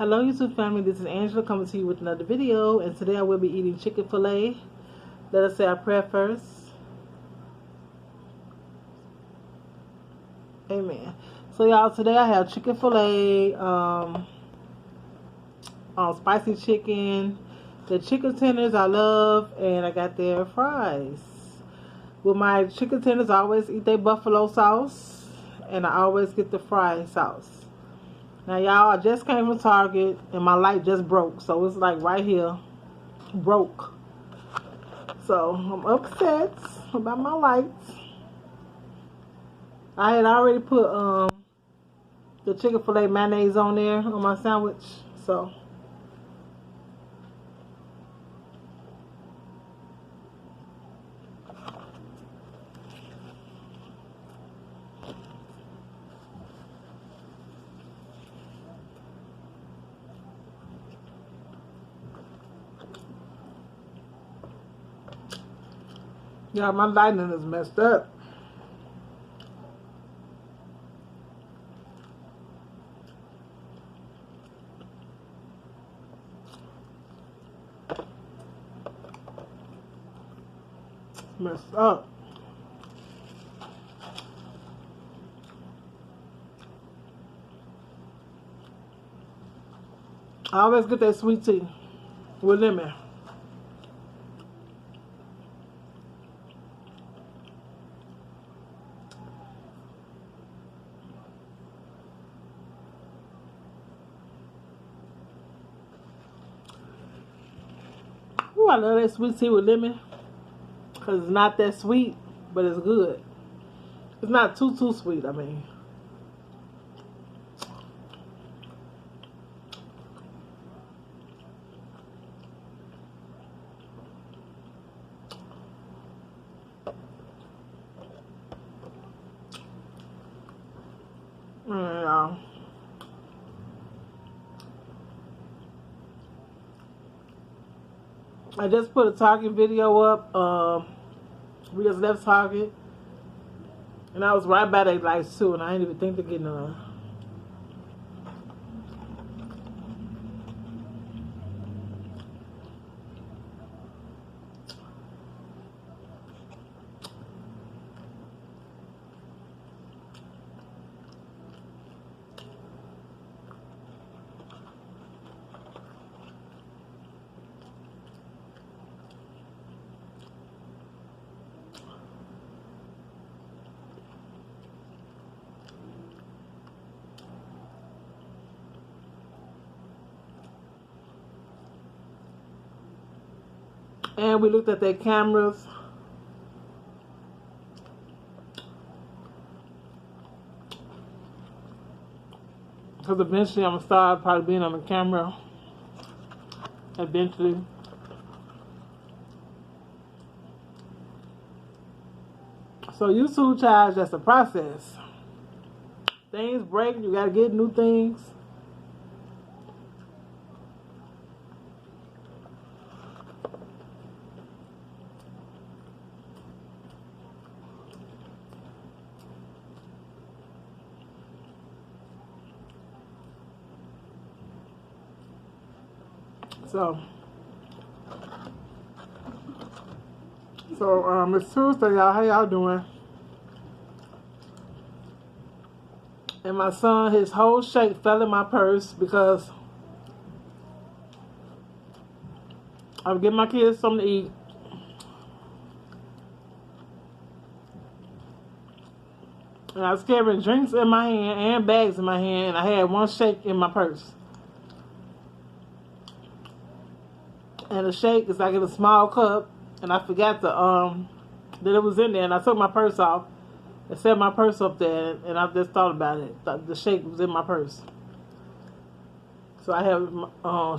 Hello YouTube family, this is Angela coming to you with another video, and today I will be eating Chick-Fil-A. Let us say our prayer first. Amen. So y'all, today I have Chick-Fil-A, spicy chicken, the chicken tenders I love, and I got their fries. With my chicken tenders, I always eat their buffalo sauce, and I always get the fry sauce. Now y'all, I just came from Target and my light just broke, so it's like right here broke. So I'm upset about my lights. I had already put the Chick-Fil-A mayonnaise on there on my sandwich, so yeah, my lighting is messed up. It's messed up. I always get that sweet tea with lemon. Ooh, I love that sweet tea with lemon. Because it's not that sweet, but it's good. It's not too sweet, I mean. Yeah. I just put a Target video up. We just left Target, and I was right by their lights too, and I didn't even think to get none. And we looked at their cameras. Because eventually I'm going to start probably being on the camera. Eventually. So YouTube charge, that's a process. Things break, you got to get new things. So it's Tuesday, y'all. How y'all doing? And my son, his whole shake fell in my purse because I would give my kids something to eat. And I was carrying drinks in my hand and bags in my hand, and I had one shake in my purse. And the shake is like in a small cup, and I forgot that it was in there, and I took my purse off and set my purse up there, and I just thought about it. The shake was in my purse. So I have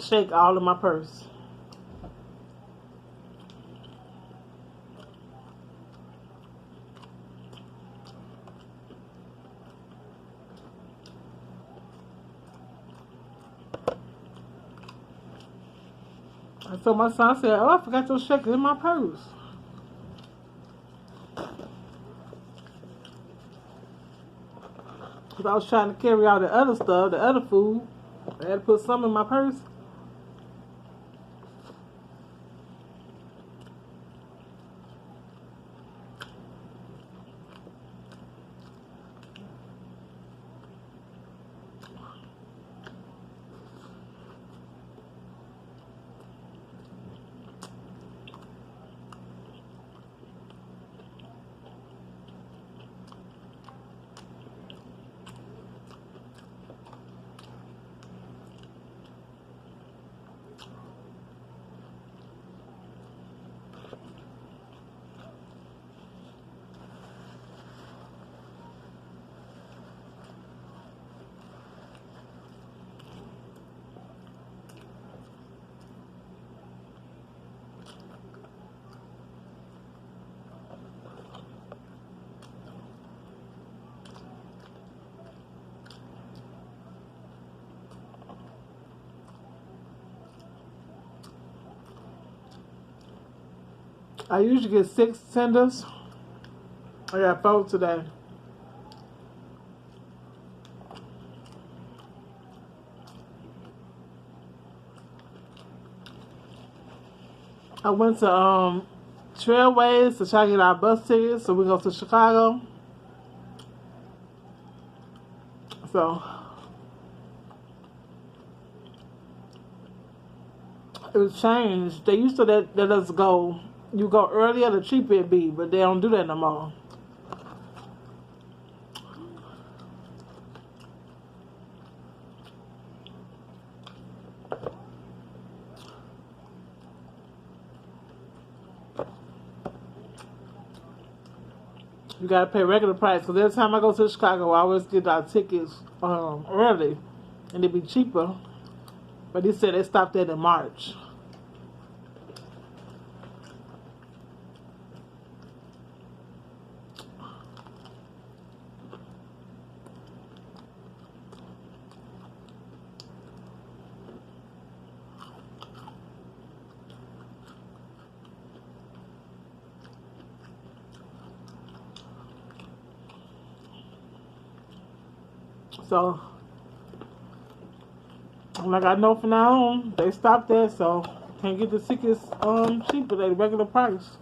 shake all in my purse. So my son said, "Oh, I forgot your shake in my purse." Because I was trying to carry all the other stuff, the other food. I had to put some in my purse. I usually get 6 tenders. I got 4 today. I went to Trailways to try to get our bus tickets so we go to Chicago. So it was changed. They used to let us go. You go earlier, the cheaper it be, but they don't do that no more. You gotta pay regular price. Because every time I go to Chicago, I always get our tickets early, and it'd be cheaper. But they said they stopped that in March. So, like I know from now on, they stopped that, so can't get the tickets cheaper than the regular price.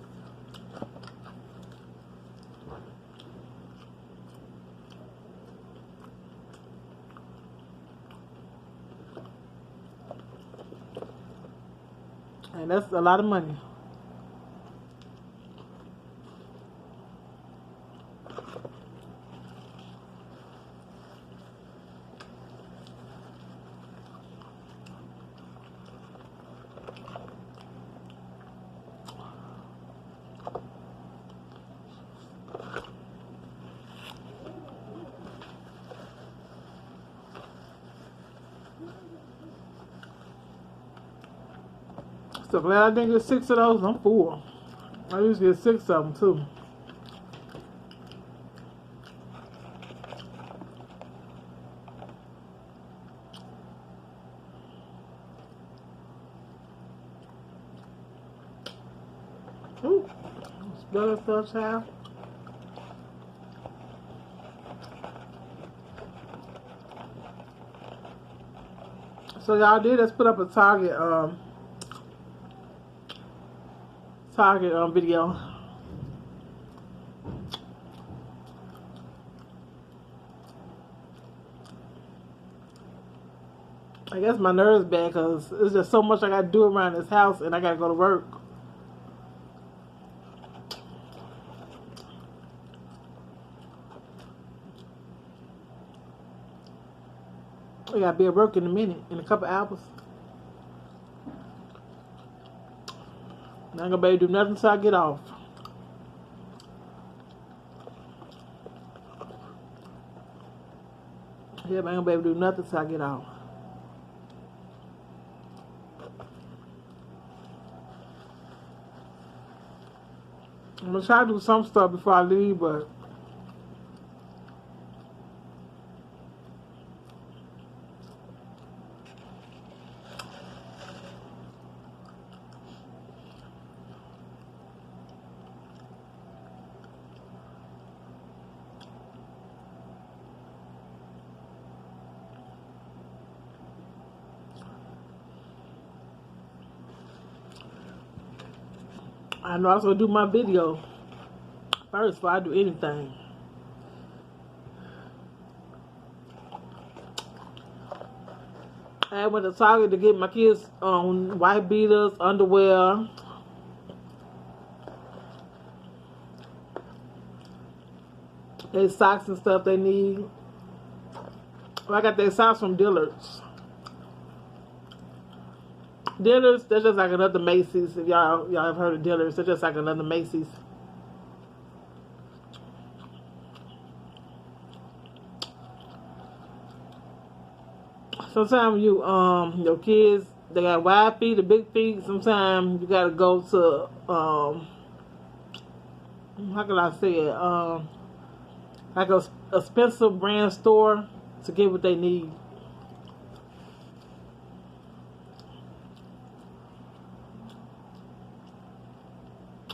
And that's a lot of money. So glad I didn't get 6 of those. I'm full. I usually get 6 of them too. Ooh, smell that stuff, child. So y'all did just put up a Target video. I guess my nerves bad because there's just so much I gotta do around this house and I gotta go to work. I gotta be at work in a minute, in a couple hours. I ain't gonna be able to do nothing until I get off. Yeah, but I ain't gonna be able to do nothing until I get off. I'm gonna try to do some stuff before I leave, but I know I was gonna do my video first before I do anything. I went to Target to get my kids white beaters, underwear. Their socks and stuff they need. Well, I got their socks from Dillard's. Dillard's, they're just like another Macy's. If y'all have heard of Dillard's, they're just like another Macy's. Sometimes your kids, they got wide feet or big feet. Sometimes you gotta go to how can I say it? Like a Spencer brand store to get what they need.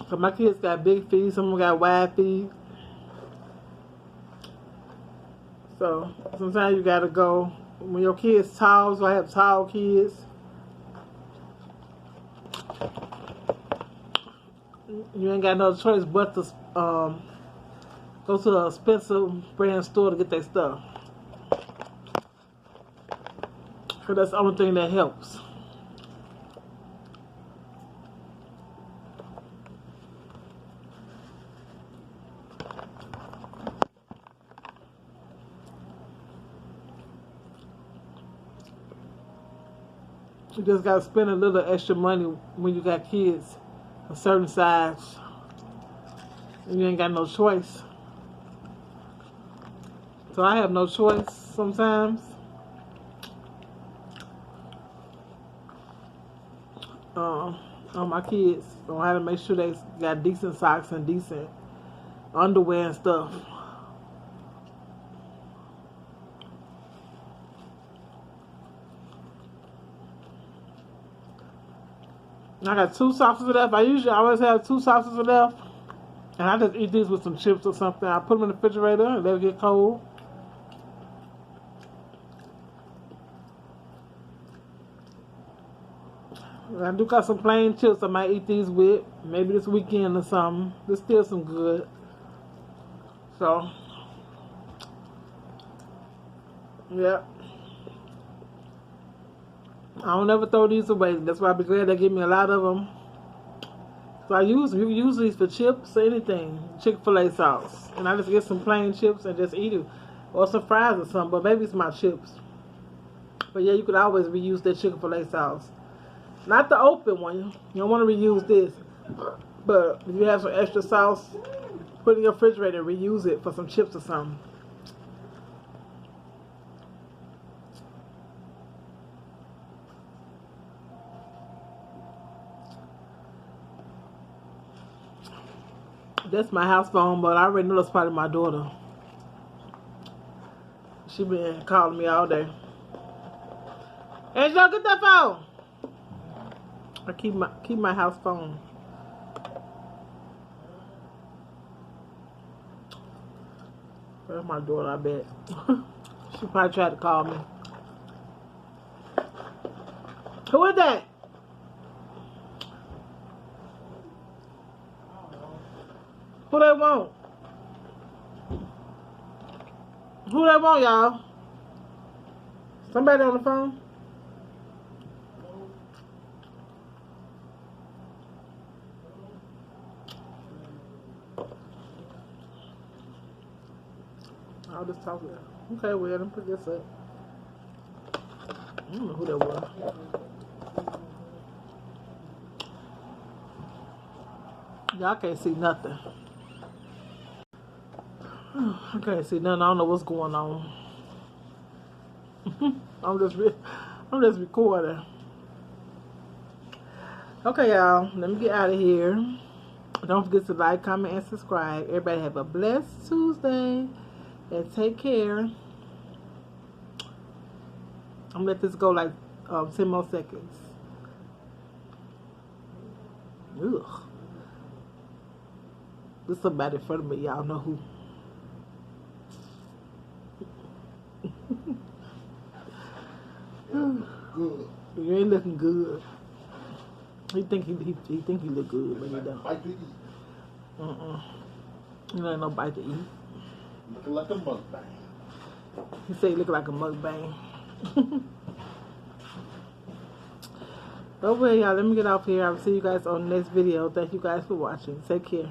Cause my kids got big feet, some of them got wide feet. So sometimes you gotta go when your kids tall. So I have tall kids. You ain't got no choice but to go to a Spencer brand store to get their stuff. Cause that's the only thing that helps. You just gotta spend a little extra money when you got kids a certain size. You ain't got no choice. So I have no choice sometimes. On my kids, so I have to make sure they got decent socks and decent underwear and stuff. I got 2 sauces left. I usually always have 2 sauces left. And I just eat these with some chips or something. I put them in the refrigerator and let it get cold. I do got some plain chips I might eat these with. Maybe this weekend or something. There's still some good. So, yeah. I don't ever throw these away. That's why I'll be glad they give me a lot of them. So I use them. You can use these for chips or anything. Chick-Fil-A sauce. And I just get some plain chips and just eat it. Or some fries or something. But maybe it's my chips. But yeah, you could always reuse that Chick-Fil-A sauce. Not the open one. You don't want to reuse this. But if you have some extra sauce, put it in your refrigerator and reuse it for some chips or something. That's my house phone, but I already know that's probably my daughter. She been calling me all day. Angel, get that phone. I keep my house phone. That's my daughter, I bet. She probably tried to call me. Who is that? Who they want? Who they want, y'all? Somebody on the phone? I'll just talk to her. Okay, well, let me put this up. I don't know who that was. Y'all can't see nothing. I can't see nothing. I don't know what's going on. I'm just recording. Okay, y'all. Let me get out of here. Don't forget to like, comment, and subscribe. Everybody have a blessed Tuesday. And take care. I'm gonna let this go like 10 more seconds. Ugh. There's somebody in front of me. Y'all know who. Good. You ain't looking good. He think he think he look good, but he don't. Bite to eat. You ain't no bite to eat. Looking like a mukbang. He say he look like a mukbang. Over here, y'all. Let me get off here. I'll see you guys on the next video. Thank you guys for watching. Take care.